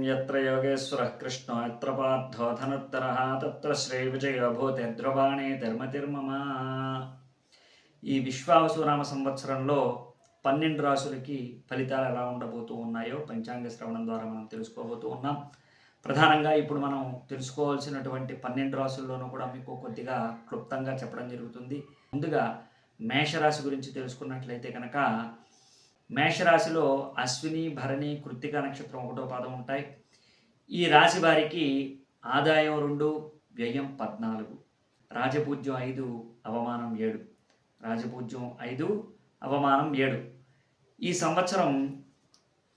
यत्र योगेश्वरः कृष्णो यत्र पार्थो धनुर्धरः तत्र శ్రీవిజయో భూతే ధ్రువాణి ధర్మతిర్మమ. ఈ విశ్వావసునామ సంవత్సరంలో 12 రాశులకి ఫలితాలు ఎలా ఉండబోతూ ఉన్నాయో పంచాంగ శ్రవణం ద్వారా మనం తెలుసుకోబోతూ ఉన్నాం. ప్రధానంగా ఇప్పుడు మనం తెలుసుకోవాల్సినటువంటి 12 రాశుల్లోనూ కూడా మీకు కొద్దిగా క్లుప్తంగా చెప్పడం జరుగుతుంది. ముందుగా మేషరాశి గురించి తెలుసుకున్నట్లయితే కనుక మేషరాశిలో అశ్విని, భరణి, కృత్తిక నక్షత్రం 1వ పాదం ఉంటాయి. ఈ రాశి వారికి ఆదాయం 2, వ్యయం 14, రాజపూజ్యం 5, అవమానం 7. రాజపూజ్యం 5, అవమానం 7. ఈ సంవత్సరం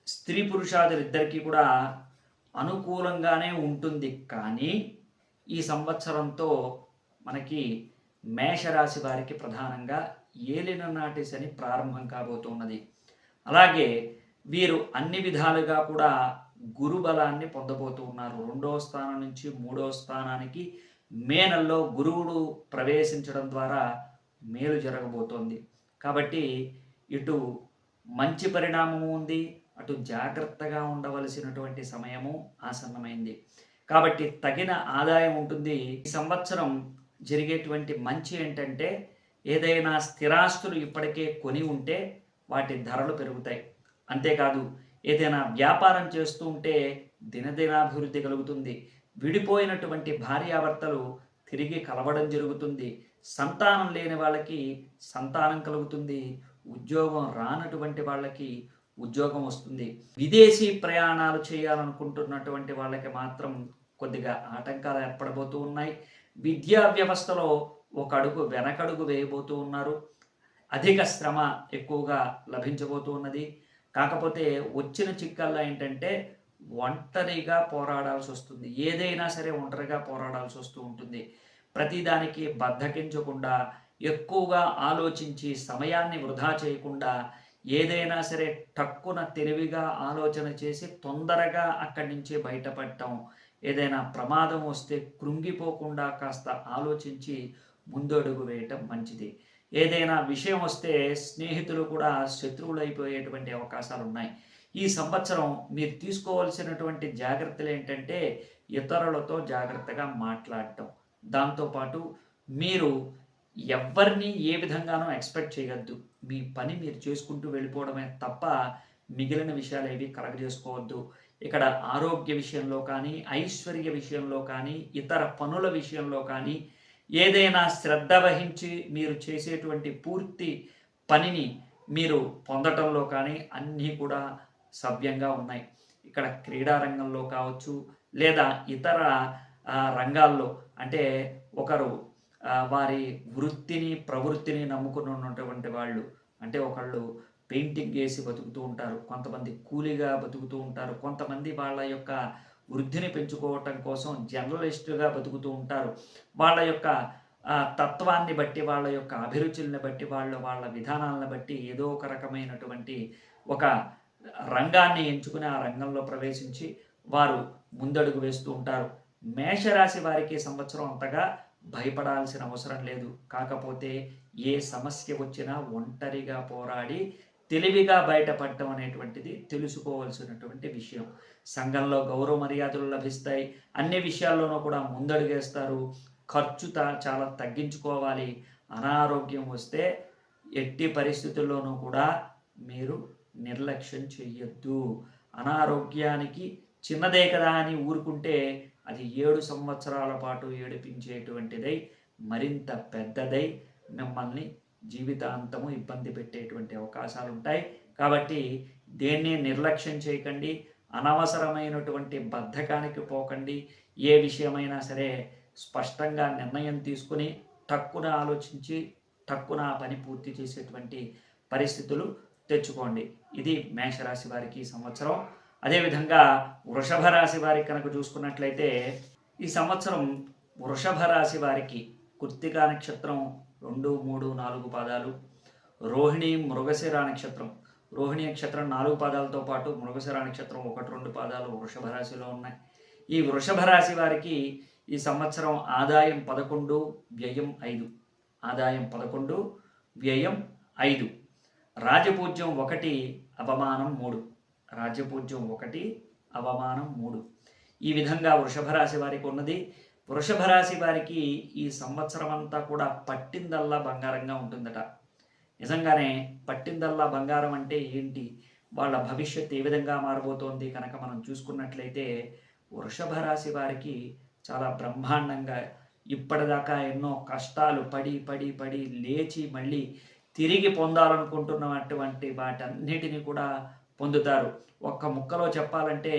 స్త్రీ పురుషాదులిద్దరికీ కూడా అనుకూలంగానే ఉంటుంది. కానీ ఈ సంవత్సరంతో మనకి మేషరాశి వారికి ప్రధానంగా ఏలిన నాటి శని ప్రారంభం కాబోతున్నది. అలాగే వీరు అన్ని విధాలుగా కూడా గురు బలాన్ని పొందబోతూ ఉన్నారు. 2వ స్థానం నుంచి 3వ స్థానానికి మే నెలలో గురువుడు ప్రవేశించడం ద్వారా మేలు జరగబోతోంది. కాబట్టి ఇటు మంచి పరిణామము ఉంది, అటు జాగ్రత్తగా ఉండవలసినటువంటి సమయము ఆసన్నమైంది. కాబట్టి తగిన ఆదాయం ఉంటుంది. ఈ సంవత్సరం జరిగేటువంటి మంచి ఏంటంటే ఏదైనా స్థిరాస్తులు ఇప్పటికే కొని ఉంటే వాటి ధరలు పెరుగుతాయి. అంతేకాదు ఏదైనా వ్యాపారం చేస్తూ ఉంటే దినదినాభివృద్ధి కలుగుతుంది. విడిపోయినటువంటి భార్యాభర్తలు తిరిగి కలవడం జరుగుతుంది. సంతానం లేని వాళ్ళకి సంతానం కలుగుతుంది. ఉద్యోగం రానటువంటి వాళ్ళకి ఉద్యోగం వస్తుంది. విదేశీ ప్రయాణాలు చేయాలనుకుంటున్నటువంటి వాళ్ళకి మాత్రం కొద్దిగా ఆటంకాలు ఏర్పడబోతూ ఉన్నాయి. విద్యా వ్యవస్థలో ఒక అడుగు వెనకడుగు వేయబోతూ ఉన్నారు. అధిక శ్రమ ఎక్కువగా లభించబోతూ ఉన్నది. కాకపోతే వచ్చిన చిక్కల్లా ఏంటంటే ఒంటరిగా పోరాడాల్సి వస్తుంది. ఏదైనా సరే ఒంటరిగా పోరాడాల్సి వస్తూ ఉంటుంది. ప్రతిదానికి బద్ధకించకుండా, ఎక్కువగా ఆలోచించి సమయాన్ని వృధా చేయకుండా ఏదైనా సరే టక్కున తెలివిగా ఆలోచన చేసి తొందరగా అక్కడి నుంచి బయటపడటం. ఏదైనా ప్రమాదం వస్తే కృంగిపోకుండా కాస్త ఆలోచించి ముందడుగు వేయటం మంచిది. ఏదైనా విషయం వస్తే స్నేహితులు కూడా శత్రువులు అయిపోయేటువంటి అవకాశాలు ఉన్నాయి. ఈ సంవత్సరం మీరు తీసుకోవాల్సినటువంటి జాగ్రత్తలు ఏంటంటే ఇతరులతో జాగ్రత్తగా మాట్లాడటం. దాంతోపాటు మీరు ఎవరిని ఏ విధంగానూ ఎక్స్పెక్ట్ చేయవద్దు. మీ పని మీరు చేసుకుంటూ వెళ్ళిపోవడమే తప్ప మిగిలిన విషయాలు ఏవి కలగజేసుకోవద్దు. ఇక్కడ ఆరోగ్య విషయంలో కానీ, ఐశ్వర్య విషయంలో కానీ, ఇతర పనుల విషయంలో కానీ ఏదైనా శ్రద్ధ వహించి మీరు చేసేటువంటి పూర్తి పనిని మీరు పొందటంలో కానీ అన్నీ కూడా సవ్యంగా ఉన్నాయి. ఇక్కడ క్రీడా రంగంలో కావచ్చు, లేదా ఇతర రంగాల్లో అంటే ఒకరు వారి వృత్తిని ప్రవృత్తిని నమ్ముకుని ఉన్నటువంటి వాళ్ళు, అంటే ఒకళ్ళు పెయింటింగ్ వేసి బతుకుతూ ఉంటారు, కొంతమంది కూలీగా బతుకుతూ ఉంటారు, కొంతమంది వాళ్ళ యొక్క వృద్ధిని పెంచుకోవటం కోసం జర్నలిస్టుగా బతుకుతూ ఉంటారు. వాళ్ళ యొక్క తత్వాన్ని బట్టి, వాళ్ళ యొక్క అభిరుచుల్ని బట్టి, వాళ్ళ విధానాలను బట్టి ఏదో ఒక రకమైనటువంటి ఒక రంగాన్ని ఎంచుకుని ఆ రంగంలో ప్రవేశించి వారు ముందడుగు వేస్తూ ఉంటారు. మేషరాశి వారికి సంవత్సరం అంతగా భయపడాల్సిన అవసరం లేదు. కాకపోతే ఏ సమస్య వచ్చినా ఒంటరిగా పోరాడి తెలివిగా బయటపడటం అనేటువంటిది తెలుసుకోవాల్సినటువంటి విషయం. సంఘంలో గౌరవ మర్యాదలు లభిస్తాయి. అన్ని విషయాల్లోనూ కూడా ముందడుగేస్తారు. ఖర్చు చాలా తగ్గించుకోవాలి. అనారోగ్యం వస్తే ఎట్టి పరిస్థితుల్లోనూ కూడా మీరు నిర్లక్ష్యం చెయ్యొద్దు. అనారోగ్యానికి చిన్నదే కదా అని ఊరుకుంటే అది 7 సంవత్సరాల పాటు ఏడిపించేటువంటిదై మరింత పెద్దదై మిమ్మల్ని జీవితాంతము ఇబ్బంది పెట్టేటువంటి అవకాశాలు ఉంటాయి. కాబట్టి దేన్ని నిర్లక్ష్యం చేయకండి. అనవసరమైనటువంటి బద్ధకానికి పోకండి. ఏ విషయమైనా సరే స్పష్టంగా నిర్ణయం తీసుకుని టక్కున ఆలోచించి టక్కున ఆ పని పూర్తి చేసేటువంటి పరిస్థితులు తెచ్చుకోండి. ఇది మేషరాశి వారికి ఈ సంవత్సరం. అదేవిధంగా వృషభ రాశి వారికి కనుక చూసుకున్నట్లయితే ఈ సంవత్సరం వృషభ రాశి వారికి కృత్తికా నక్షత్రం 2, 3, 4 పాదాలు, రోహిణి, మృగశిర నక్షత్రం, రోహిణి నక్షత్రం 4 పాదాలతో పాటు మృగశిర నక్షత్రం 1, 2 పాదాలు వృషభ రాశిలో ఉన్నాయి. ఈ వృషభ రాశి వారికి ఈ సంవత్సరం ఆదాయం 11, వ్యయం 5. ఆదాయం 11, వ్యయం 5. రాజపూజ్యం 1, అవమానం 3. రాజ్యపూజ్యం 1, అవమానం 3. ఈ విధంగా వృషభ రాశి వారికి ఉన్నది. వృషభ రాశి వారికి ఈ సంవత్సరం అంతా కూడా పట్టిందల్లా బంగారంగా ఉంటుందట. నిజంగానే పట్టిందల్లా బంగారం అంటే ఏంటి, వాళ్ళ భవిష్యత్తు ఏ విధంగా మారబోతోంది కనుక మనం చూసుకున్నట్లయితే వృషభ రాశి వారికి చాలా బ్రహ్మాండంగా ఇప్పటిదాకా ఎన్నో కష్టాలు పడి పడి పడి లేచి మళ్ళీ తిరిగి పొందాలనుకుంటున్నటువంటి వాటన్నిటిని కూడా పొందుతారు. ఒక్క ముక్కలో చెప్పాలంటే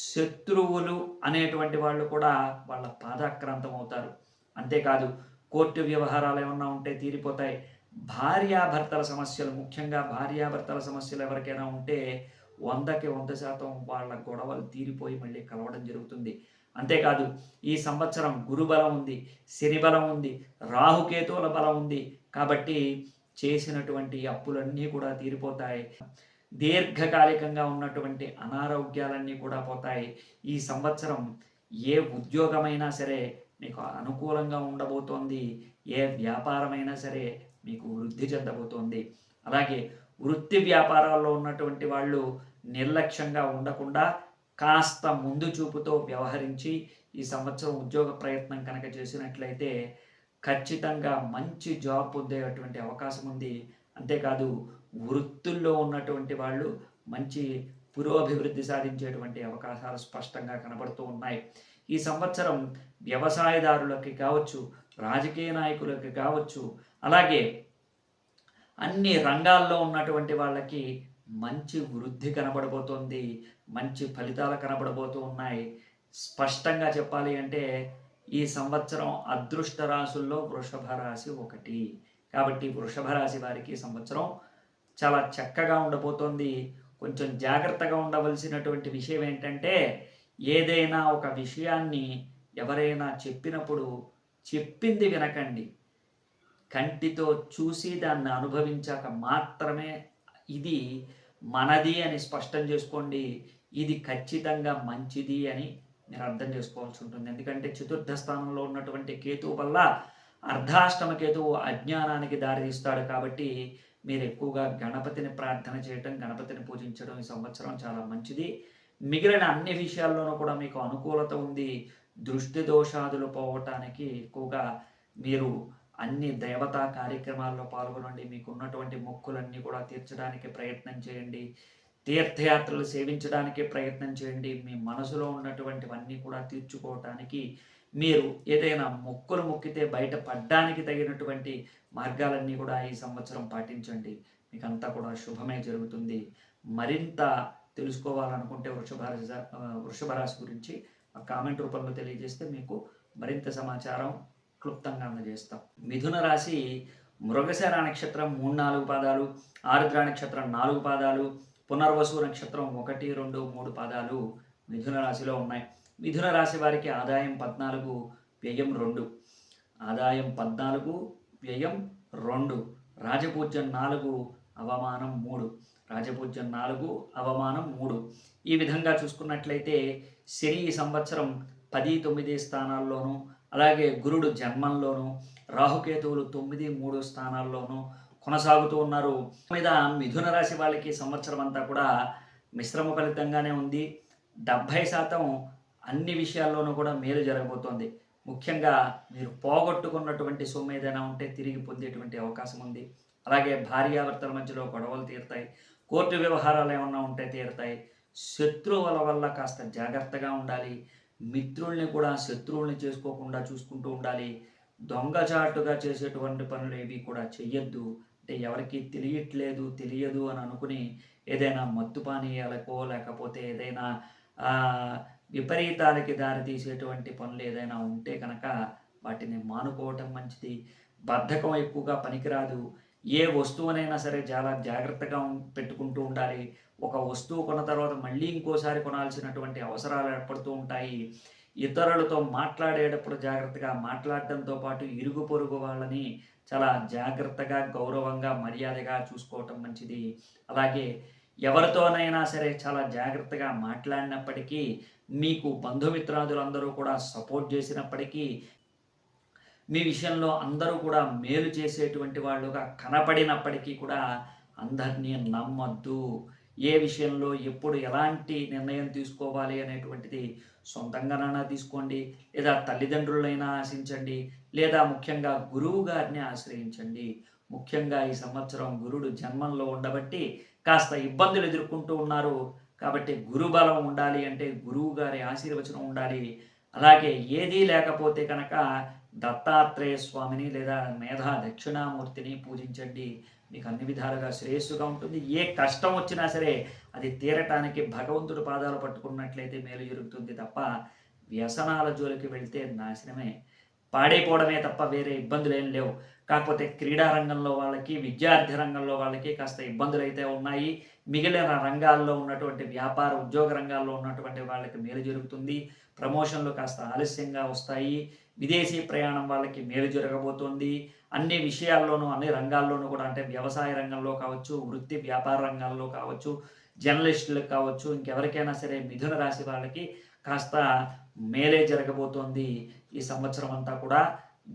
శత్రువులు అనేటువంటి వాళ్ళు కూడా వాళ్ళ పాదాక్రాంతం అవుతారు. అంతేకాదు కోర్టు వ్యవహారాలు ఏమన్నా ఉంటే తీరిపోతాయి. భార్యాభర్తల సమస్యలు, ముఖ్యంగా భార్యాభర్తల సమస్యలు ఎవరికైనా ఉంటే 100కి 100% వాళ్ళ గొడవలు తీరిపోయి మళ్ళీ కలవడం జరుగుతుంది. అంతేకాదు ఈ సంవత్సరం గురుబలం ఉంది, శని బలం ఉంది, రాహుకేతువుల బలం ఉంది. కాబట్టి చేసినటువంటి అప్పులన్నీ కూడా తీరిపోతాయి. దీర్ఘకాలికంగా ఉన్నటువంటి అనారోగ్యాలన్నీ కూడా పోతాయి. ఈ సంవత్సరం ఏ ఉద్యోగమైనా సరే మీకు అనుకూలంగా ఉండబోతోంది. ఏ వ్యాపారమైనా సరే మీకు వృద్ధి చెందబోతోంది. అలాగే వృత్తి వ్యాపారాల్లో ఉన్నటువంటి వాళ్ళు నిర్లక్ష్యంగా ఉండకుండా కాస్త ముందు చూపుతో వ్యవహరించి ఈ సంవత్సరం ఉద్యోగ ప్రయత్నం కనుక చేసినట్లయితే ఖచ్చితంగా మంచి జాబ్ పొందేటువంటి అవకాశం ఉంది. అంతేకాదు వృత్తుల్లో ఉన్నటువంటి వాళ్ళు మంచి పురోభివృద్ధి సాధించేటువంటి అవకాశాలు స్పష్టంగా కనబడుతూ ఉన్నాయి. ఈ సంవత్సరం వ్యవసాయదారులకి కావచ్చు, రాజకీయ నాయకులకి కావచ్చు, అలాగే అన్ని రంగాల్లో ఉన్నటువంటి వాళ్ళకి మంచి వృద్ధి కనబడబోతోంది. మంచి ఫలితాలు కనబడబోతూ ఉన్నాయి. స్పష్టంగా చెప్పాలి అంటే ఈ సంవత్సరం అదృష్ట రాశుల్లో వృషభ రాశి ఒకటి. కాబట్టి వృషభ రాశి వారికి ఈ సంవత్సరం చాలా చక్కగా ఉండబోతోంది. కొంచెం జాగ్రత్తగా ఉండవలసినటువంటి విషయం ఏంటంటే ఏదైనా ఒక విషయాన్ని ఎవరైనా చెప్పినప్పుడు చెప్పింది వినకండి. కంటితో చూసి దాన్ని అనుభవించాక మాత్రమే ఇది మనది అని స్పష్టం చేసుకోండి. ఇది ఖచ్చితంగా మంచిది అని మీరు అర్థం చేసుకోవాల్సి ఉంటుంది. ఎందుకంటే చతుర్థ స్థానంలో ఉన్నటువంటి కేతువు వల్ల అర్ధాష్టమ కేతువు అజ్ఞానానికి దారితీస్తాడు. కాబట్టి మీరు ఎక్కువగా గణపతిని ప్రార్థన చేయటం, గణపతిని పూజించడం ఈ సంవత్సరం చాలా మంచిది. మిగిలిన అన్ని విషయాల్లోనూ కూడా మీకు అనుకూలత ఉంది. దృష్టి దోషాదులు పోవటానికి ఎక్కువగా మీరు అన్ని దేవతా కార్యక్రమాల్లో పాల్గొనండి. మీకు ఉన్నటువంటి మొక్కులన్నీ కూడా తీర్చడానికి ప్రయత్నం చేయండి. తీర్థయాత్రలు సేవించడానికి ప్రయత్నం చేయండి. మీ మనసులో ఉన్నటువంటివన్నీ కూడా తీర్చుకోవటానికి మీరు ఏదైనా మొక్కులు మొక్కితే బయటపడడానికి తగినటువంటి మార్గాలన్నీ కూడా ఈ సంవత్సరం పాటించండి. మీకంతా కూడా శుభమే జరుగుతుంది. మరింత తెలుసుకోవాలనుకుంటే వృషభ రాశి గురించి కామెంట్ రూపంలో తెలియజేస్తే మీకు మరింత సమాచారం క్లుప్తంగా అందజేస్తాం. మిథున రాశి మృగశిర నక్షత్రం 3-4 పాదాలు, ఆరుద్ర నక్షత్రం 4 పాదాలు, పునర్వసు నక్షత్రం 1, 2, 3 పాదాలు మిథున రాశిలో ఉన్నాయి. మిథున రాశి వారికి ఆదాయం 14, వ్యయం 2. ఆదాయం 14, వ్యయం 2. రాజపూజ్యం 4, అవమానం 3. రాజపూజ్యం 4, అవమానం 3. ఈ విధంగా చూసుకున్నట్లయితే శని ఈ సంవత్సరం 10, 9 స్థానాల్లోనూ, అలాగే గురుడు జన్మంలోను, రాహుకేతువులు 9, 3 స్థానాల్లోనూ కొనసాగుతూ ఉన్నారు. మీద మిథున రాశి వాళ్ళకి సంవత్సరం అంతా కూడా మిశ్రమ ఫలితంగానే ఉంది. 70% అన్ని విషయాల్లోనూ కూడా మేలు జరగబోతోంది. ముఖ్యంగా మీరు పోగొట్టుకున్నటువంటి సొమ్ము ఏదైనా ఉంటే తిరిగి పొందేటువంటి అవకాశం ఉంది. అలాగే భార్యాభర్తల మధ్యలో గొడవలు తీరుతాయి. కోర్టు వ్యవహారాలు ఏమన్నా ఉంటే తీరుతాయి. శత్రువుల వల్ల కాస్త జాగ్రత్తగా ఉండాలి. మిత్రుల్ని కూడా శత్రువుల్ని చేసుకోకుండా చూసుకుంటూ ఉండాలి. దొంగచాటుగా చేసేటువంటి పనులు ఏవి కూడా చెయ్యొద్దు. అంటే ఎవరికి తెలియదు అని అనుకుని ఏదైనా మత్తు పానీయాలకో లేకపోతే ఏదైనా విపరీతాలకి దారితీసేటువంటి పనులు ఏదైనా ఉంటే కనుక వాటిని మానుకోవటం మంచిది. బద్ధకం ఎక్కువగా పనికిరాదు. ఏ వస్తువునైనా సరే చాలా జాగ్రత్తగా పెట్టుకుంటూ ఉండాలి. ఒక వస్తువు కొన్న తర్వాత మళ్ళీ ఇంకోసారి కొనాల్సినటువంటి అవసరాలు ఏర్పడుతూ ఉంటాయి. ఇతరులతో మాట్లాడేటప్పుడు జాగ్రత్తగా మాట్లాడటంతో పాటు ఇరుగు పొరుగు వాళ్ళని చాలా జాగ్రత్తగా, గౌరవంగా, మర్యాదగా చూసుకోవటం మంచిది. అలాగే ఎవరితోనైనా సరే చాలా జాగ్రత్తగా మాట్లాడినప్పటికీ, మీకు బంధుమిత్రాదులందరూ కూడా సపోర్ట్ చేసినప్పటికీ, మీ విషయంలో అందరూ కూడా మేలు చేసేటువంటి వాళ్ళుగా కనపడినప్పటికీ కూడా అందరినీ నమ్మొద్దు. ఏ విషయంలో ఎప్పుడు ఎలాంటి నిర్ణయం తీసుకోవాలి అనేటువంటిది సొంతంగానైనా తీసుకోండి, లేదా తల్లిదండ్రులైనా ఆశించండి, లేదా ముఖ్యంగా గురువు గారిని ఆశ్రయించండి. ముఖ్యంగా ఈ సంవత్సరం గురుడు జన్మంలో ఉండబట్టి కాస్త ఇబ్బందులు ఎదుర్కొంటూ ఉన్నారు. కాబట్టి గురుబలం ఉండాలి అంటే గురువు గారి ఆశీర్వచనం ఉండాలి. అలాగే ఏదీ లేకపోతే కనుక దత్తాత్రేయ స్వామిని లేదా మేధా దక్షిణామూర్తిని పూజించండి. మీకు అన్ని విధాలుగా శ్రేయస్సుగా ఉంటుంది. ఏ కష్టం వచ్చినా సరే అది తీరటానికి భగవంతుడి పాదాలు పట్టుకున్నట్లయితే మేలు జరుగుతుంది తప్ప వ్యసనాల జోలికి వెళ్తే నాశనమే, పాడైపోవడమే తప్ప వేరే ఇబ్బందులు ఏం లేవు. కాకపోతే క్రీడా రంగంలో వాళ్ళకి, విద్యార్థి రంగంలో వాళ్ళకి కాస్త ఇబ్బందులు అయితే ఉన్నాయి. మిగిలిన రంగాల్లో ఉన్నటువంటి వ్యాపార ఉద్యోగ రంగాల్లో ఉన్నటువంటి వాళ్ళకి మేలు జరుగుతుంది. ప్రమోషన్లు కాస్త ఆలస్యంగా వస్తాయి. విదేశీ ప్రయాణం వాళ్ళకి మేలు జరగబోతోంది. అన్ని విషయాల్లోనూ, అన్ని రంగాల్లోనూ కూడా, అంటే వ్యవసాయ రంగంలో కావచ్చు, వృత్తి వ్యాపార రంగాల్లో కావచ్చు, జర్నలిస్టులకు కావచ్చు, ఇంకెవరికైనా సరే మిథున రాశి వాళ్ళకి కాస్త మేలే జరగబోతోంది. ఈ సంవత్సరం అంతా కూడా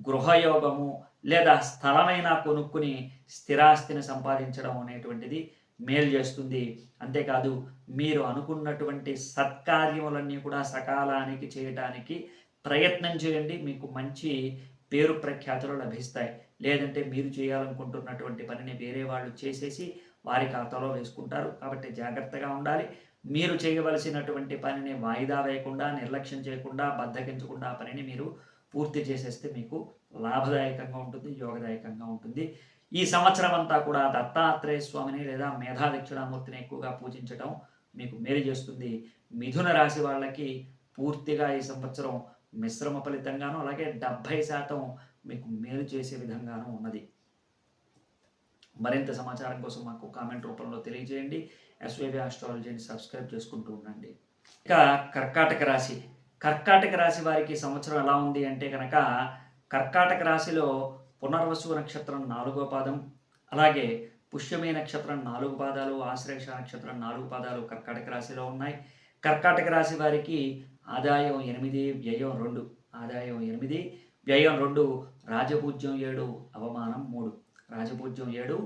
గృహయోగము లేదా స్థలమైనా కొనుక్కుని స్థిరాస్తిని సంపాదించడం అనేటువంటిది మేలు చేస్తుంది. అంతేకాదు మీరు అనుకున్నటువంటి సత్కార్యములన్నీ కూడా సకాలానికి చేయడానికి ప్రయత్నం చేయండి. మీకు మంచి పేరు ప్రఖ్యాతులు లభిస్తాయి. లేదంటే మీరు చేయాలనుకుంటున్నటువంటి పనిని వేరే వాళ్ళు చేసేసి వారి ఖాతాలో వేసుకుంటారు. కాబట్టి జాగ్రత్తగా ఉండాలి. మీరు చేయవలసినటువంటి పనిని వాయిదా వేయకుండా, నిర్లక్ష్యం చేయకుండా, బద్ధకించకుండా ఆ పనిని మీరు పూర్తి చేసేస్తే మీకు లాభదాయకంగా ఉంటుంది, యోగదాయకంగా ఉంటుంది. ఈ సంవత్సరం అంతా కూడా దత్తాత్రేయ స్వామిని లేదా మేధా దక్షిణామూర్తిని ఎక్కువగా పూజించడం మీకు మేలు చేస్తుంది. మిథున రాశి వాళ్ళకి పూర్తిగా ఈ సంవత్సరం మిశ్రమ ఫలితంగాను, అలాగే 70% మీకు మేలు చేసే విధంగాను ఉన్నది. మరింత సమాచారం కోసం మాకు కామెంట్ రూపంలో తెలియజేయండి. ఎస్వైవి ఆస్ట్రాలజీని సబ్స్క్రైబ్ చేసుకుంటూ ఉండండి. ఇక కర్కాటక రాశి. కర్కాటక రాశి వారికి సంవత్సరం ఎలా ఉంది అంటే కనుక, కర్కాటక రాశిలో పునర్వసు నక్షత్రం 4వ పాదం, అలాగే పుష్యమి నక్షత్రం 4 పాదాలు, ఆశ్లేష నక్షత్రం 4 పాదాలు కర్కాటక రాశిలో ఉన్నాయి. కర్కాటక రాశి వారికి ఆదాయం 8, వ్యయం 2. ఆదాయం 8, వ్యయం 2, రాజపూజ్యం 7, అవమానం 3. రాజపూజ్యం 7,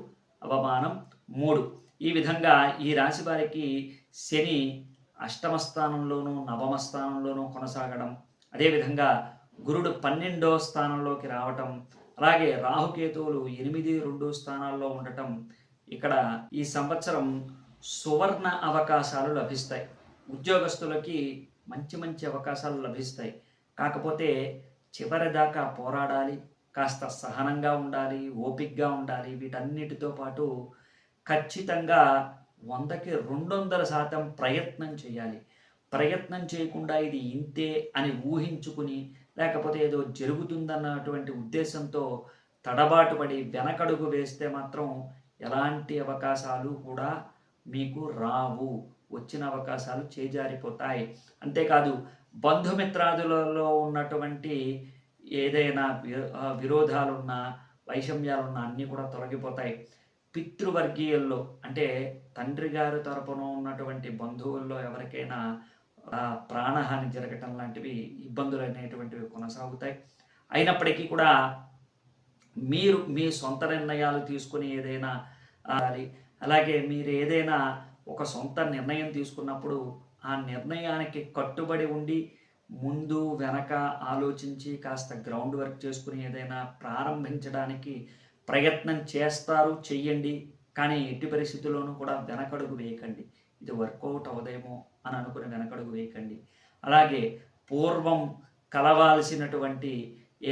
అవమానం 3. ఈ విధంగా ఈ రాశి వారికి శని అష్టమ స్థానంలోనూ, నవమ స్థానంలోనూ కొనసాగడం, అదేవిధంగా గురుడు 12వ స్థానంలోకి రావటం, అలాగే రాహుకేతువులు 8, 2 స్థానాల్లో ఉండటం, ఇక్కడ ఈ సంవత్సరం సువర్ణ అవకాశాలు లభిస్తాయి. ఉద్యోగస్తులకి మంచి మంచి అవకాశాలు లభిస్తాయి. కాకపోతే చివరిదాకా పోరాడాలి, కాస్త సహనంగా ఉండాలి, ఓపికగా ఉండాలి. వీటన్నిటితో పాటు ఖచ్చితంగా 100కి 200% ప్రయత్నం చేయాలి. ప్రయత్నం చేయకుండా ఇది ఇంతే అని ఊహించుకుని, లేకపోతే ఏదో జరుగుతుందన్నటువంటి ఉద్దేశంతో తడబాటు పడి వెనకడుగు వేస్తే మాత్రం ఎలాంటి అవకాశాలు కూడా మీకు రావు. వచ్చిన అవకాశాలు చేజారిపోతాయి. అంతేకాదు బంధుమిత్రాదులలో ఉన్నటువంటి ఏదైనా విరోధాలున్నా, వైషమ్యాలున్నా అన్నీ కూడా తొలగిపోతాయి. పితృవర్గీయుల్లో అంటే తండ్రి గారి తరపున ఉన్నటువంటి బంధువుల్లో ఎవరికైనా ప్రాణహాని జరగటం లాంటివి, ఇబ్బందులు అనేటువంటివి కొనసాగుతాయి. అయినప్పటికీ కూడా మీరు మీ సొంత నిర్ణయాలు తీసుకుని ఏదైనా అలాగే మీరు ఏదైనా ఒక సొంత నిర్ణయం తీసుకున్నప్పుడు ఆ నిర్ణయానికి కట్టుబడి ఉండి ముందు వెనక ఆలోచించి కాస్త గ్రౌండ్ వర్క్ చేసుకుని ఏదైనా ప్రారంభించడానికి ప్రయత్నం చేస్తారు, చెయ్యండి. కానీ ఎట్టి పరిస్థితుల్లోనూ కూడా వెనకడుగు వేయకండి. ఇది వర్కౌట్ అవదేమో అని అనుకుని వెనకడుగు వేయకండి. అలాగే పూర్వం కలవాల్సినటువంటి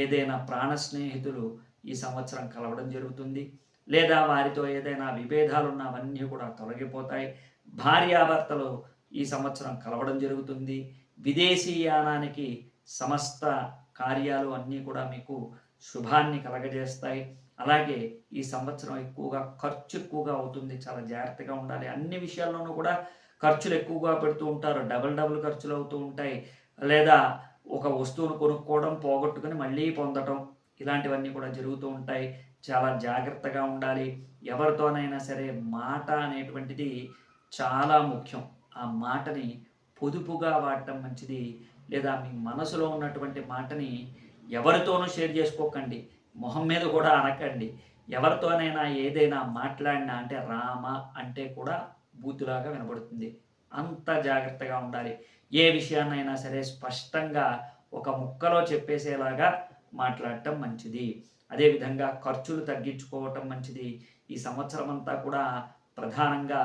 ఏదైనా ప్రాణ స్నేహితులు ఈ సంవత్సరం కలవడం జరుగుతుంది. లేదా వారితో ఏదైనా విభేదాలు ఉన్న అవన్నీ కూడా తొలగిపోతాయి. భార్యాభర్తలు ఈ సంవత్సరం కలవడం జరుగుతుంది. విదేశీయానానికి సమస్త కార్యాలు అన్నీ కూడా మీకు శుభాన్ని కలగజేస్తాయి. అలాగే ఈ సంవత్సరం ఖర్చు ఎక్కువగా అవుతుంది. చాలా జాగ్రత్తగా ఉండాలి. అన్ని విషయాల్లోనూ కూడా ఖర్చులు ఎక్కువగా పెడుతూ ఉంటారు. డబుల్ ఖర్చులు అవుతూ ఉంటాయి. లేదా ఒక వస్తువును కొనుక్కోవడం, పోగొట్టుకుని మళ్ళీ పొందటం, ఇలాంటివన్నీ కూడా జరుగుతూ ఉంటాయి. చాలా జాగ్రత్తగా ఉండాలి. ఎవరితోనైనా సరే మాట అనేటువంటిది చాలా ముఖ్యం. ఆ మాటని పొదుపుగా వాడటం మంచిది. లేదా మీ మనసులో ఉన్నటువంటి మాటని ఎవరితోనూ షేర్ చేసుకోకండి. మొహం మీద కూడా అనకండి. ఎవరితోనైనా ఏదైనా మాట్లాడినా అంటే రామ అంటే కూడా బూతులాగా వినబడుతుంది. అంత జాగ్రత్తగా ఉండాలి. ఏ విషయాన్నైనా సరే స్పష్టంగా ఒక ముక్కలో చెప్పేసేలాగా మాట్లాడటం మంచిది. అదేవిధంగా ఖర్చులు తగ్గించుకోవటం మంచిది. ఈ సంవత్సరం అంతా కూడా ప్రధానంగా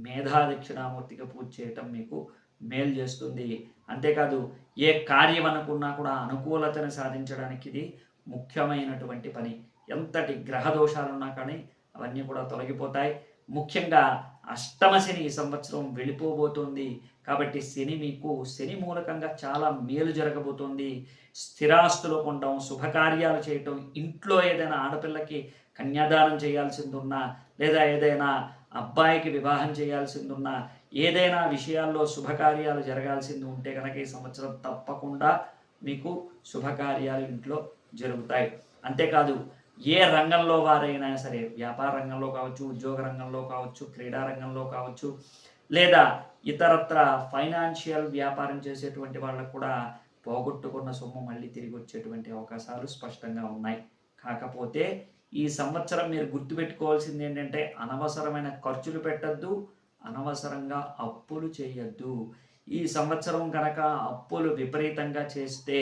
మేధా దక్షిణామూర్తికి పూజ చేయటం మీకు మేలు చేస్తుంది. అంతేకాదు ఏ కార్యం అనుకున్నా కూడా అనుకూలతను సాధించడానికి ఇది ముఖ్యమైనటువంటి పని. ఎంతటి గ్రహ దోషాలున్నా కానీ అవన్నీ కూడా తొలగిపోతాయి. ముఖ్యంగా అష్టమ శని ఈ సంవత్సరం వెళ్ళిపోబోతుంది. కాబట్టి శని మూలకంగా చాలా మేలు జరగబోతుంది. స్థిరాస్తులు కొనడం, శుభకార్యాలు చేయటం, ఇంట్లో ఏదైనా ఆడపిల్లకి కన్యాదానం చేయాల్సింది ఉన్నా, లేదా ఏదైనా అబ్బాయికి వివాహం చేయాల్సింది ఉన్నా, ఏదైనా విషయాల్లో శుభకార్యాలు జరగాల్సింది ఉంటే కనుక ఈ సంవత్సరం తప్పకుండా మీకు శుభకార్యాలు ఇంట్లో జరుగుతాయి. అంతేకాదు ఏ రంగంలో వారైనా సరే, వ్యాపార రంగంలో కావచ్చు, ఉద్యోగ రంగంలో కావచ్చు, క్రీడా రంగంలో కావచ్చు, లేదా ఇతరత్ర ఫైనాన్షియల్ వ్యాపారం చేసేటువంటి వాళ్ళకు కూడా పోగొట్టుకున్న సొమ్ము మళ్ళీ తిరిగి వచ్చేటువంటి అవకాశాలు స్పష్టంగా ఉన్నాయి. కాకపోతే ఈ సంవత్సరం మీరు గుర్తుపెట్టుకోవాల్సింది ఏంటంటే అనవసరమైన ఖర్చులు పెట్టద్దు, అనవసరంగా అప్పులు చేయొద్దు. ఈ సంవత్సరం కనుక అప్పులు విపరీతంగా చేస్తే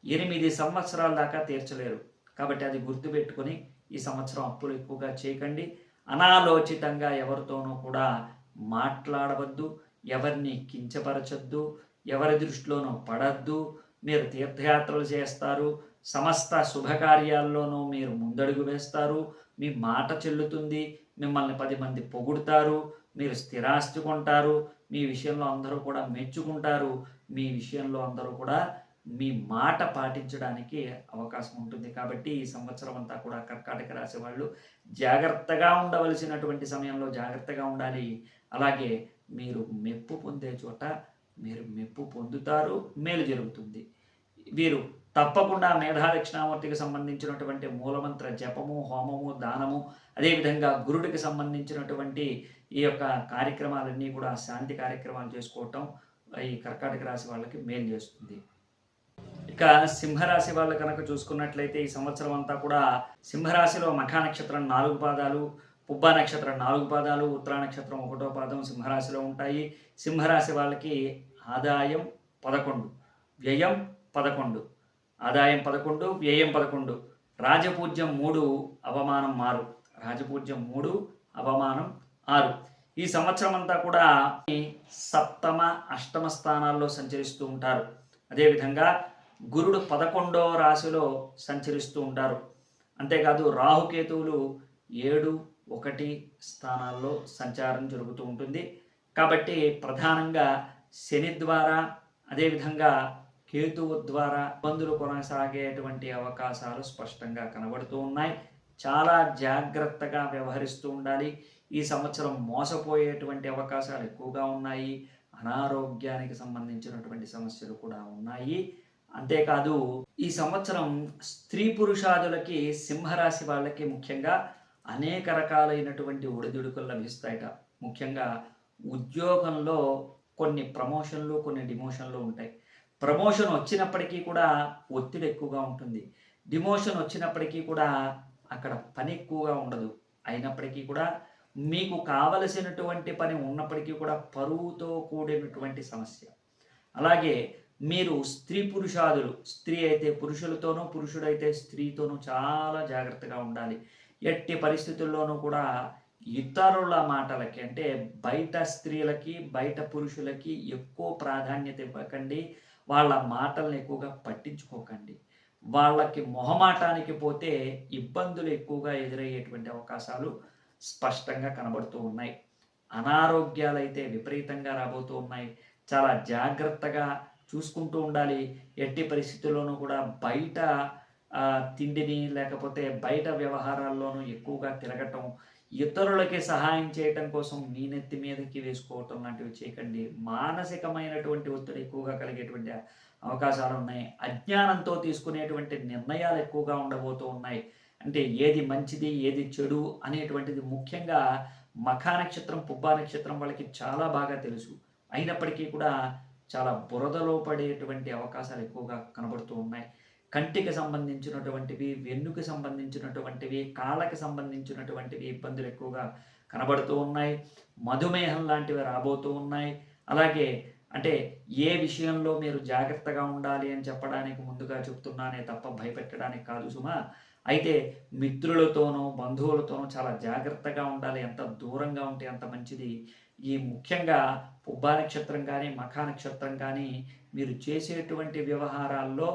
8 సంవత్సరాల దాకా తీర్చలేరు. కాబట్టి అది గుర్తుపెట్టుకొని ఈ సంవత్సరం అప్పులు ఎక్కువగా చేయకండి. అనాలోచితంగా ఎవరితోనూ కూడా మాట్లాడవద్దు, ఎవరిని కించపరచద్దు, ఎవరి దృష్టిలోనూ పడద్దు. మీరు తీర్థయాత్రలు చేస్తారు, సమస్త శుభకార్యాల్లోనూ మీరు ముందడుగు వేస్తారు, మీ మాట చెల్లుతుంది, మిమ్మల్ని 10 మంది పొగుడుతారు, మీరు స్థిరాస్తి కొంటారు, మీ విషయంలో అందరూ కూడా మెచ్చుకుంటారు, మీ విషయంలో అందరూ కూడా మీ మాట పాటించడానికి అవకాశం ఉంటుంది. కాబట్టి ఈ సంవత్సరం అంతా కూడా కర్కాటక రాశి వాళ్ళు జాగ్రత్తగా ఉండవలసినటువంటి సమయంలో జాగ్రత్తగా ఉండాలి. అలాగే మీరు మెప్పు పొందే చోట మీరు మెప్పు పొందుతారు, మేలు జరుగుతుంది. వీరు తప్పకుండా మేధా దక్షిణామూర్తికి సంబంధించినటువంటి మూలమంత్ర జపము, హోమము, దానము, అదేవిధంగా గురుడికి సంబంధించినటువంటి ఈ యొక్క కార్యక్రమాలన్నీ కూడా శాంతి కార్యక్రమాలు చేసుకోవటం ఈ కర్కాటక రాశి వాళ్ళకి మేలు చేస్తుంది. ఇక సింహరాశి వాళ్ళు కనుక చూసుకున్నట్లయితే ఈ సంవత్సరం అంతా కూడా సింహరాశిలో మఖా నక్షత్రం 4 పాదాలు, పుబ్బా నక్షత్రం 4 పాదాలు, ఉత్తరా నక్షత్రం 1వ పాదం సింహరాశిలో ఉంటాయి. సింహరాశి వాళ్ళకి ఆదాయం 11, వ్యయం 11, ఆదాయం 11, వ్యయం 11, రాజపూజ్యం 3, అవమానం 6, రాజపూజ్యం 3, అవమానం 6. ఈ సంవత్సరం అంతా కూడా సప్తమ, అష్టమ స్థానాల్లో సంచరిస్తూ ఉంటారు. అదేవిధంగా గురుడు 11వ రాశిలో సంచరిస్తూ ఉంటారు. అంతేకాదు రాహుకేతువులు 7, 1 స్థానాల్లో సంచారం జరుగుతూ ఉంటుంది. కాబట్టి ప్రధానంగా శని ద్వారా, అదేవిధంగా కేతువు ద్వారా ఇబ్బందులు కొనసాగేటువంటి అవకాశాలు స్పష్టంగా కనబడుతూ ఉన్నాయి. చాలా జాగ్రత్తగా వ్యవహరిస్తూ ఉండాలి. ఈ సంవత్సరం మోసపోయేటువంటి అవకాశాలు ఎక్కువగా ఉన్నాయి. అనారోగ్యానికి సంబంధించినటువంటి సమస్యలు కూడా ఉన్నాయి. అంతేకాదు ఈ సంవత్సరం స్త్రీ పురుషాదులకి, సింహరాశి వాళ్ళకి ముఖ్యంగా అనేక రకాలైనటువంటి ఒడిదుడుకులు లభిస్తాయట. ముఖ్యంగా ఉద్యోగంలో కొన్ని ప్రమోషన్లు, కొన్ని డిమోషన్లు ఉంటాయి. ప్రమోషన్ వచ్చినప్పటికీ కూడా ఒత్తిడి ఎక్కువగా ఉంటుంది. డిమోషన్ వచ్చినప్పటికీ కూడా అక్కడ పని ఎక్కువగా ఉండదు. అయినప్పటికీ కూడా మీకు కావలసినటువంటి పని ఉన్నప్పటికీ కూడా పరువుతో కూడినటువంటి సమస్య. అలాగే మీరు స్త్రీ పురుషాదులు, స్త్రీ అయితే పురుషులతోనూ, పురుషుడైతే స్త్రీతోనూ చాలా జాగ్రత్తగా ఉండాలి. ఎట్టి పరిస్థితుల్లోనూ కూడా ఇతరుల మాటలకి, అంటే బయట స్త్రీలకి, బయట పురుషులకి ఎక్కువ ప్రాధాన్యత ఇవ్వకండి. వాళ్ళ మాటలను ఎక్కువగా పట్టించుకోకండి. వాళ్ళకి మొహమాటానికి పోతే ఇబ్బందులు ఎక్కువగా ఎదురయ్యేటువంటి అవకాశాలు స్పష్టంగా కనబడుతూ ఉన్నాయి. అనారోగ్యాలు అయితే విపరీతంగా రాబోతూ ఉన్నాయి. చాలా జాగ్రత్తగా చూసుకుంటూ ఉండాలి. ఎట్టి పరిస్థితుల్లోనూ కూడా బయట తిండిని, లేకపోతే బయట వ్యవహారాల్లోనూ ఎక్కువగా తిరగటం, ఇతరులకి సహాయం చేయటం కోసం మీ నెత్తి మీదకి వేసుకోవటం లాంటివి చేయకండి. మానసికమైనటువంటి ఒత్తిడి ఎక్కువగా కలిగేటువంటి అవకాశాలు ఉన్నాయి. అజ్ఞానంతో తీసుకునేటువంటి నిర్ణయాలు ఎక్కువగా ఉండబోతూ ఉన్నాయి. అంటే ఏది మంచిది, ఏది చెడు అనేటువంటిది ముఖ్యంగా మఖా నక్షత్రం, పుబ్బా నక్షత్రం వాళ్ళకి చాలా బాగా తెలుసు. అయినప్పటికీ కూడా చాలా బురదలో పడేటువంటి అవకాశాలు ఎక్కువగా కనబడుతూ ఉన్నాయి. కంటికి సంబంధించినటువంటివి, వెన్నుకి సంబంధించినటువంటివి, కాళ్ళకి సంబంధించినటువంటివి ఇబ్బందులు ఎక్కువగా కనబడుతూ ఉన్నాయి. మధుమేహం లాంటివి రాబోతూ ఉన్నాయి. అలాగే అంటే ఏ విషయంలో మీరు జాగ్రత్తగా ఉండాలి అని చెప్పడానికి ముందుగా చెప్తున్నానే తప్ప భయపెట్టడానికి కాదు సుమా. అయితే మిత్రులతోనూ బంధువులతోనూ చాలా జాగ్రత్తగా ఉండాలి. ఎంత దూరంగా ఉంటే అంత మంచిది. ఈ ముఖ్యంగా పుబ్బా నక్షత్రం కానీ మఖా నక్షత్రం కానీ మీరు చేసేటువంటి వ్యవహారాల్లో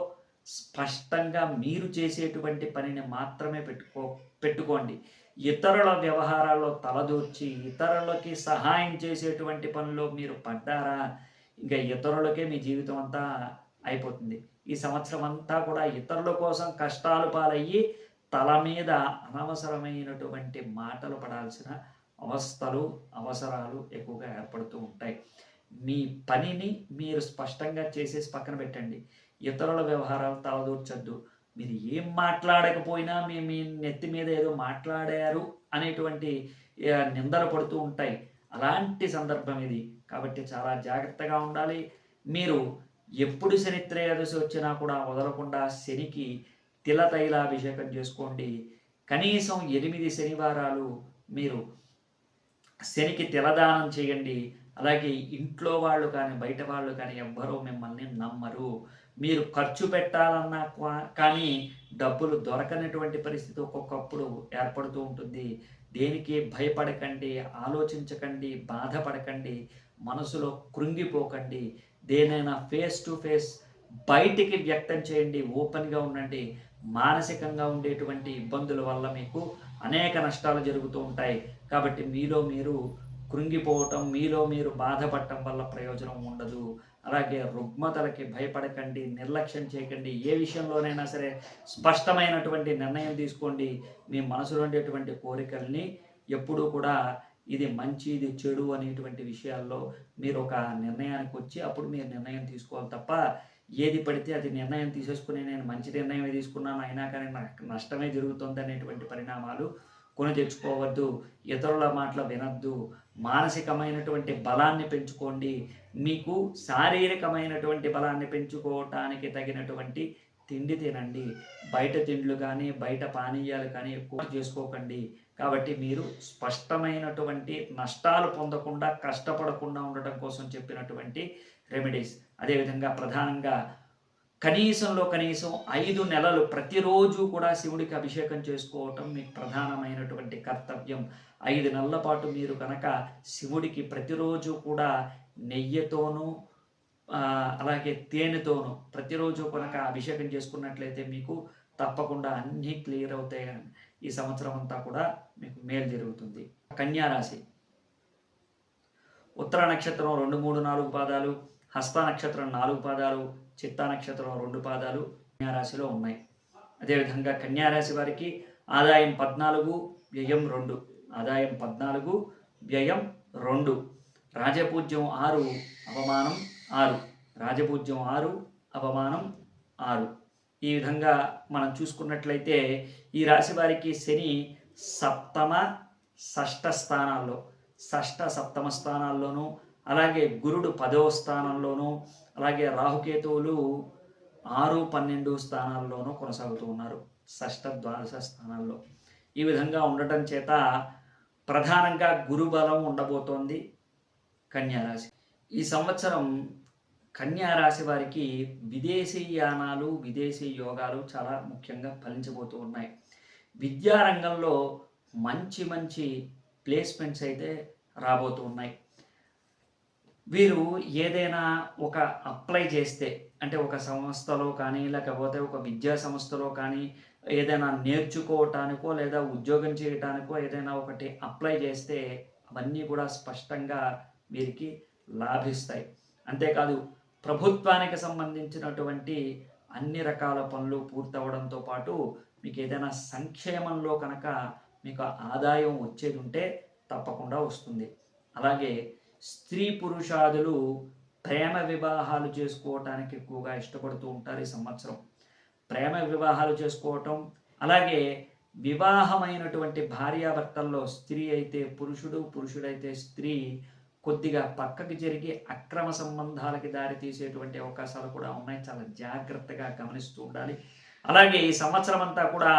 స్పష్టంగా మీరు చేసేటువంటి పనిని మాత్రమే పెట్టుకోండి. ఇతరుల వ్యవహారాల్లో తలదూర్చి ఇతరులకి సహాయం చేసేటువంటి పనిలో మీరు పడ్డారా, ఇంకా ఇతరులకే మీ జీవితం అంతా అయిపోతుంది. ఈ సంవత్సరం అంతా కూడా ఇతరుల కోసం కష్టాలు పాలయ్యి తల మీద అనవసరమైనటువంటి మాటలు పడాల్సిన అవసరాలు ఎక్కువగా ఏర్పడుతూ ఉంటాయి. మీ పనిని మీరు స్పష్టంగా చేసేసి పక్కన పెట్టండి. ఇతరుల వ్యవహారాలు తలదూర్చొద్దు. మీరు ఏం మాట్లాడకపోయినా మీ నెత్తి మీద ఏదో మాట్లాడారు అనేటువంటి నిందలు పడుతూ ఉంటాయి. అలాంటి సందర్భం ఇది. కాబట్టి చాలా జాగ్రత్తగా ఉండాలి. మీరు ఎప్పుడు శని త్రయోదశి వచ్చినా కూడా వదలకుండా శనికి తిలతైలాభిషేకం చేసుకోండి. కనీసం 8 శనివారాలు మీరు శనికి తిలదానం చేయండి. అలాగే ఇంట్లో వాళ్ళు కానీ బయట వాళ్ళు కానీ ఎవ్వరూ మిమ్మల్ని నమ్మరు. మీరు ఖర్చు పెట్టాలన్నా కానీ డబ్బులు దొరకనటువంటి పరిస్థితి ఒక్కొక్కప్పుడు ఏర్పడుతూ ఉంటుంది. దేనికి భయపడకండి, ఆలోచించకండి, బాధపడకండి, మనసులో కృంగిపోకండి. దేనైనా ఫేస్ టు ఫేస్ బయటికి వ్యక్తం చేయండి, ఓపెన్గా ఉండండి. మానసికంగా ఉండేటువంటి ఇబ్బందుల వల్ల మీకు అనేక నష్టాలు జరుగుతూ ఉంటాయి. కాబట్టి మీలో మీరు కృంగిపోవటం, మీలో మీరు బాధపడటం వల్ల ప్రయోజనం ఉండదు. అలాగే రుగ్మతలకి భయపడకండి, నిర్లక్ష్యం చేయకండి. ఏ విషయంలోనైనా సరే స్పష్టమైనటువంటి నిర్ణయం తీసుకోండి. మీ మనసులో ఉండేటువంటి కోరికల్ని ఎప్పుడూ కూడా ఇది మంచి ఇది చెడు అనేటువంటి విషయాల్లో మీరు ఒక నిర్ణయానికి వచ్చి అప్పుడు మీరు నిర్ణయం తీసుకోవాలి తప్ప ఏది పడితే అది నిర్ణయం తీసేసుకుని నేను మంచి నిర్ణయమే తీసుకున్నాను అయినా కానీ నాకు నష్టమే జరుగుతుంది అనేటువంటి పరిణామాలు కొని తెచ్చుకోవద్దు. ఇతరుల మాటలు వినద్దు. మానసికమైనటువంటి బలాన్ని పెంచుకోండి. మీకు శారీరకమైనటువంటి బలాన్ని పెంచుకోవటానికి తగినటువంటి తిండి తినండి. బయట తిండ్లు కానీ బయట పానీయాలు కానీ ఎక్కువ చేసుకోకండి. కాబట్టి మీరు స్పష్టమైనటువంటి నష్టాలు పొందకుండా కష్టపడకుండా ఉండటం కోసం చెప్పినటువంటి రెమెడీస్. అదేవిధంగా ప్రధానంగా కనీసం 5 నెలలు ప్రతిరోజు కూడా శివుడికి అభిషేకం చేసుకోవటం మీకు ప్రధానమైనటువంటి కర్తవ్యం. 5 నెలల పాటు మీరు కనుక శివుడికి ప్రతిరోజు కూడా నెయ్యితోనూ అలాగే తేనెతోనూ ప్రతిరోజు కనుక అభిషేకం చేసుకున్నట్లయితే మీకు తప్పకుండా అన్నీ క్లియర్ అవుతాయి. ఈ సంవత్సరం అంతా కూడా మీకు మేలు జరుగుతుంది. కన్యారాశి ఉత్తర నక్షత్రం 2, 3, 4 పాదాలు, హస్త నక్షత్రం 4 పాదాలు, చిత్తా నక్షత్రం 2 పాదాలు కన్యారాశిలో ఉన్నాయి. అదేవిధంగా కన్యారాశి వారికి ఆదాయం 14, వ్యయం 2. ఆదాయం 14, వ్యయం 2. రాజపూజ్యం 6, అవమానం 6. రాజపూజ్యం 6, అవమానం 6. ఈ విధంగా మనం చూసుకున్నట్లయితే ఈ రాశి వారికి శని సప్తమ షష్ఠ స్థానాల్లో, షష్ఠ సప్తమ స్థానాల్లోనూ, అలాగే గురుడు 10వ స్థానంలోనూ, అలాగే రాహుకేతువులు 6, 12 స్థానాల్లోనూ కొనసాగుతూ ఉన్నారు. షష్ఠ ద్వాదశ స్థానాల్లో. ఈ విధంగా ఉండటం చేత ప్రధానంగా గురుబలం ఉండబోతోంది కన్యారాశి. ఈ సంవత్సరం కన్యారాశి వారికి విదేశీ యానాలు, విదేశీ యోగాలు చాలా ముఖ్యంగా ఫలించబోతూ ఉన్నాయి. విద్యారంగంలో మంచి ప్లేస్మెంట్స్ అయితే రాబోతూ ఉన్నాయి. వీరు ఏదైనా ఒక అప్లై చేస్తే, అంటే ఒక సంస్థలో కానీ లేకపోతే ఒక విద్యా సంస్థలో కానీ ఏదైనా నేర్చుకోవటానికో లేదా ఉద్యోగం చేయటానికో ఏదైనా ఒకటి అప్లై చేస్తే అవన్నీ కూడా స్పష్టంగా వీరికి లాభిస్తాయి. అంతేకాదు ప్రభుత్వానికి సంబంధించినటువంటి అన్ని రకాల పనులు పూర్తవడంతో పాటు మీకు ఏదైనా సంక్షేమంలో కనుక మీకు ఆదాయం వచ్చేది ఉంటే తప్పకుండా వస్తుంది. అలాగే స్త్రీ పురుషాదులు ప్రేమ వివాహాలు చేసుకోవటానికి ఎక్కువగా ఇష్టపడుతూ ఉంటారు. ఈ సంవత్సరం ప్రేమ వివాహాలు చేసుకోవటం, అలాగే వివాహమైనటువంటి భార్యాభర్తల్లో స్త్రీ అయితే పురుషుడు, పురుషుడైతే స్త్రీ కొద్దిగా పక్కకి జరిగి అక్రమ సంబంధాలకి దారి తీసేటువంటి అవకాశాలు కూడా ఉన్నాయి. చాలా జాగ్రత్తగా గమనిస్తూ ఉండాలి. అలాగే ఈ సంవత్సరం అంతా కూడా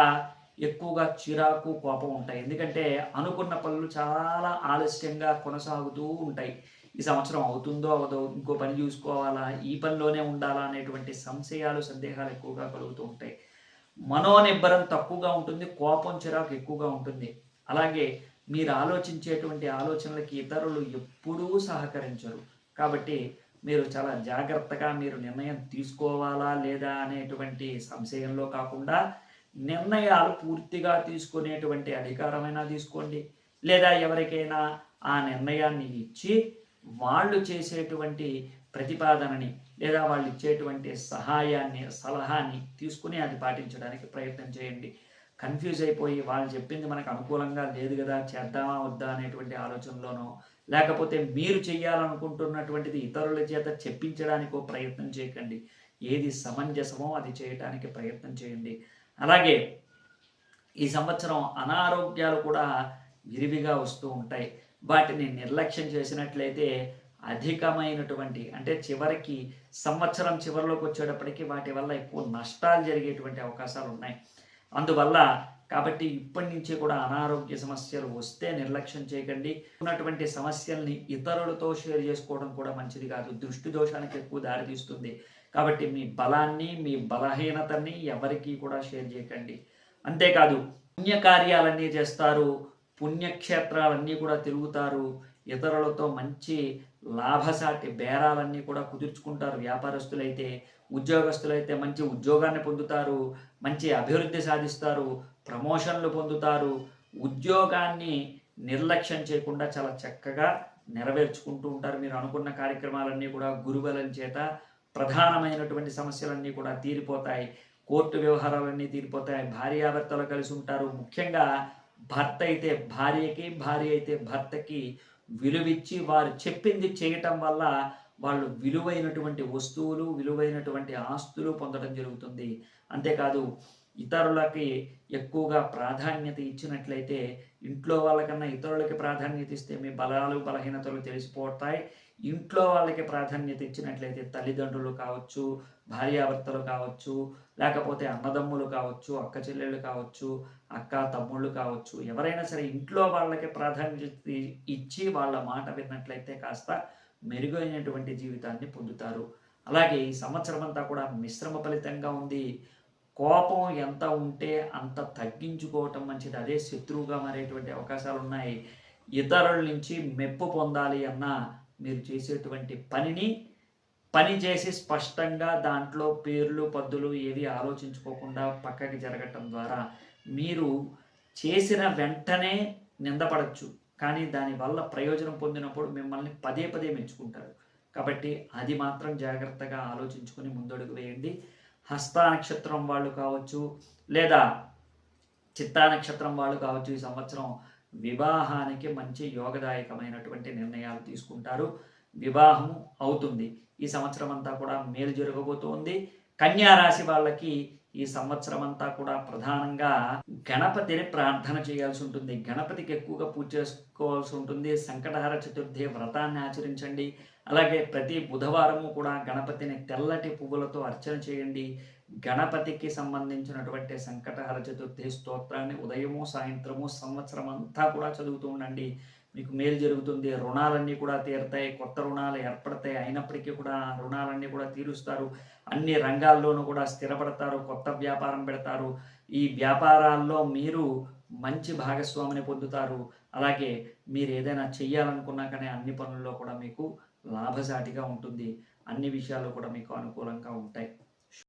ఎక్కువగా చిరాకు, కోపం ఉంటాయి. ఎందుకంటే అనుకున్న పనులు చాలా ఆలస్యంగా కొనసాగుతూ ఉంటాయి. ఈ సంవత్సరం అవుతుందో అవ్వదో, ఇంకో పని చూసుకోవాలా, ఈ పనిలోనే ఉండాలా అనేటువంటి సంశయాలు, సందేహాలు ఎక్కువగా కలుగుతూ ఉంటాయి. మనోనిబ్బరం తక్కువగా ఉంటుంది. కోపం, చిరాకు ఎక్కువగా ఉంటుంది. అలాగే మీరు ఆలోచించేటువంటి ఆలోచనలకి ఇతరులు ఎప్పుడూ సహకరించరు. కాబట్టి మీరు చాలా జాగ్రత్తగా మీరు నిర్ణయం తీసుకోవాలా లేదా అనేటువంటి సంశయంలో కాకుండా నిర్ణయాలు పూర్తిగా తీసుకునేటువంటి అధికారమైనా తీసుకోండి. లేదా ఎవరికైనా ఆ నిర్ణయాన్ని ఇచ్చి వాళ్ళు చేసేటువంటి ప్రతిపాదనని లేదా వాళ్ళు ఇచ్చేటువంటి సహాయాన్ని, సలహాని తీసుకుని అది పాటించడానికి ప్రయత్నం చేయండి. కన్ఫ్యూజ్ అయిపోయి వాళ్ళు చెప్పింది మనకు అనుకూలంగా లేదు కదా, చేద్దామా వద్దా అనేటువంటి ఆలోచనలోనో, లేకపోతే మీరు చేయాలనుకుంటున్నటువంటిది ఇతరుల చేత చెప్పించడానికో ప్రయత్నం చేయకండి. ఏది సమంజసమో అది చేయటానికి ప్రయత్నం చేయండి. అలాగే ఈ సంవత్సరం అనారోగ్యాలు కూడా విరివిగా వస్తూ ఉంటాయి. వాటిని నిర్లక్ష్యం చేసినట్లయితే అధికమైనటువంటి అంటే చివరికి సంవత్సరం చివరిలోకి వచ్చేటప్పటికి వాటి వల్ల ఎక్కువ నష్టాలు జరిగేటువంటి అవకాశాలు ఉన్నాయి. అందువల్ల కాబట్టి ఇప్పటి నుంచి కూడా అనారోగ్య సమస్యలు వస్తే నిర్లక్ష్యం చేయకండి. ఉన్నటువంటి సమస్యల్ని ఇతరులతో షేర్ చేసుకోవడం కూడా మంచిది కాదు. దృష్టి దోషానికి ఎక్కువ దారితీస్తుంది. కాబట్టి మీ బలాన్ని, మీ బలహీనతని ఎవరికీ కూడా షేర్ చేయకండి. అంతేకాదు పుణ్యకార్యాలన్నీ చేస్తారు, పుణ్యక్షేత్రాలన్నీ కూడా తిరుగుతారు, ఇతరులతో మంచి లాభసాటి బేరాలన్నీ కూడా కుదుర్చుకుంటారు. వ్యాపారస్తులైతే, ఉద్యోగస్తులైతే మంచి ఉద్యోగాన్ని పొందుతారు, మంచి అభివృద్ధి సాధిస్తారు, ప్రమోషన్లు పొందుతారు. ఉద్యోగాన్ని నిర్లక్ష్యం చేయకుండా చాలా చక్కగా నెరవేర్చుకుంటూ ఉంటారు. మీరు అనుకున్న కార్యక్రమాలన్నీ కూడా గురుబలం చేత ప్రధానమైనటువంటి సమస్యలన్నీ కూడా తీరిపోతాయి. కోర్టు వ్యవహారాలన్నీ తీరిపోతాయి. భార్యాభర్తలు కలిసి ఉంటారు. ముఖ్యంగా భర్త అయితే భార్యకి, భార్య అయితే భర్తకి విలువిచ్చి వారు చెప్పింది చేయటం వల్ల వాళ్ళు విలువైనటువంటి వస్తువులు, విలువైనటువంటి ఆస్తులు పొందడం జరుగుతుంది. అంతేకాదు ఇతరులకి ఎక్కువగా ప్రాధాన్యత ఇచ్చినట్లయితే, ఇంట్లో వాళ్ళకన్నా ఇతరులకి ప్రాధాన్యత ఇస్తే మీ బలాలు, బలహీనతలు తెలిసిపోతాయి. ఇంట్లో వాళ్ళకి ప్రాధాన్యత ఇచ్చినట్లయితే తల్లిదండ్రులు కావచ్చు, భార్యాభర్తలు కావచ్చు, లేకపోతే అన్నదమ్ములు కావచ్చు, అక్క చెల్లెళ్ళు కావచ్చు, అక్క తమ్ముళ్ళు కావచ్చు, ఎవరైనా సరే ఇంట్లో వాళ్ళకి ప్రాధాన్యత ఇచ్చి వాళ్ళ మాట విన్నట్లయితే కాస్త మెరుగైనటువంటి జీవితాన్ని పొందుతారు. అలాగే ఈ సంవత్సరం అంతా కూడా మిశ్రమ ఫలితంగా ఉంది. కోపం ఎంత ఉంటే అంత తగ్గించుకోవటం మంచిది. అదే శత్రువుగా మారేటువంటి అవకాశాలు ఉన్నాయి. ఇతరుల నుంచి మెప్పు పొందాలి అన్నా మీరు చేసేటువంటి పని చేసి స్పష్టంగా దాంట్లో పేర్లు, పద్దులు ఏవి ఆలోచించుకోకుండా పక్కకి జరగటం ద్వారా మీరు చేసిన వెంటనే నిందపడచ్చు. కానీ దానివల్ల ప్రయోజనం పొందినప్పుడు మిమ్మల్ని పదే పదే మెచ్చుకుంటారు. కాబట్టి అది మాత్రం జాగ్రత్తగా ఆలోచించుకొని ముందడుగు వేయండి. హస్త నక్షత్రం వాళ్ళు కావచ్చు, లేదా చిత్తా నక్షత్రం వాళ్ళు కావచ్చు, ఈ సంవత్సరం వివాహానికి మంచి యోగదాయకమైనటువంటి నిర్ణయాలు తీసుకుంటారు. వివాహం అవుతుంది. ఈ సంవత్సరం అంతా కూడా మేలు జరగబోతోంది. కన్యా రాశి వాళ్ళకి ఈ సంవత్సరం అంతా కూడా ప్రధానంగా గణపతిని ప్రార్థన చేయాల్సి ఉంటుంది. గణపతికి ఎక్కువగా పూజ చేసుకోవాల్సి ఉంటుంది. సంకటహర చతుర్థి వ్రతాన్ని ఆచరించండి. అలాగే ప్రతి బుధవారము కూడా గణపతిని తెల్లటి పువ్వులతో అర్చన చేయండి. గణపతికి సంబంధించినటువంటి సంకటహర చతుర్థి స్తోత్రాన్ని ఉదయము, సాయంత్రము సంవత్సరం అంతా కూడా చదువుతూ ఉండండి. మీకు మేలు జరుగుతుంది. రుణాలన్నీ కూడా తీరుతాయి. కొత్త రుణాలు ఏర్పడతాయి. అయినప్పటికీ కూడా రుణాలన్నీ కూడా తీరుస్తారు. అన్ని రంగాల్లోనూ కూడా స్థిరపడతారు. కొత్త వ్యాపారం పెడతారు. ఈ వ్యాపారాల్లో మీరు మంచి భాగస్వామిని పొందుతారు. అలాగే మీరు ఏదైనా చెయ్యాలనుకున్నా కానీ అన్ని పనుల్లో కూడా మీకు లాభసాటిగా ఉంటుంది. అన్ని విషయాల్లో కూడా మీకు అనుకూలంగా ఉంటాయి.